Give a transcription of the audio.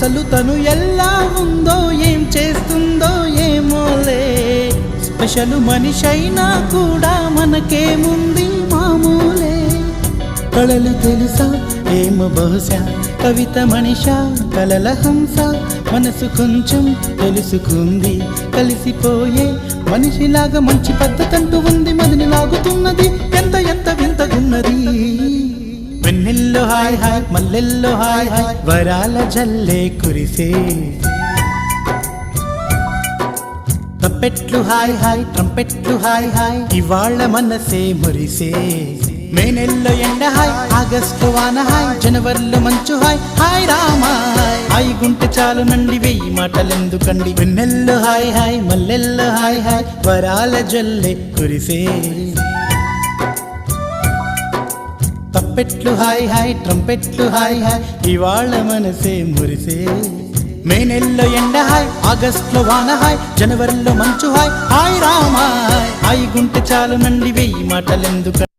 అసలు తను ఎలా ఉందో ఏం చేస్తుందో ఏమోలే స్పెషల్ మనిషైనా కూడా మనకేముంది మామూలే కళలు తెలుసా ఏమో బహుశా కవిత మనిషా కలల హంస మనసు కొంచెం తెలుసుకుంది కలిసిపోయే మనిషిలాగా మంచి పద్ధతంటూ ఉంది మదిని లాగుతున్నది ఎంత ఎంత వింతగున్నది వెన్నెల్లో హాయ్ హాయ్ మల్లెల్లో హాయ్ హాయ్ వరాల జల్లే కురిసే తప్పెట్లు హాయ్ హాయ్ ట్రంపెట్లు హాయ్ హాయ్ ఇవాళ మనసే మురిసే మే నెలలో ఎండ హాయ్ ఆగస్టు వాన హాయ్ జనవరిలో మంచు హాయ్ హాయ్ రామా హాయ్ గుంటె చాలు నండి వెయ్యి మాటలెందుకండి వెన్నెల్లో హాయ్ హాయ్ మల్లెల్లో హాయ్ హాయ్ వరాల జల్లే కురిసే తప్పెట్లు హాయ్ హాయ్ ట్రంపెట్లు హాయ్ హాయ్ ఇవాళ మనసే మురిసే మే నెలలో ఎండ హాయ్ ఆగస్టులో వాన హాయ్ జనవరిలో మంచు హాయ్ హాయ్ రామా హాయ్ గుంటె చాలు నండి వెయ్యి మాటలెందుకు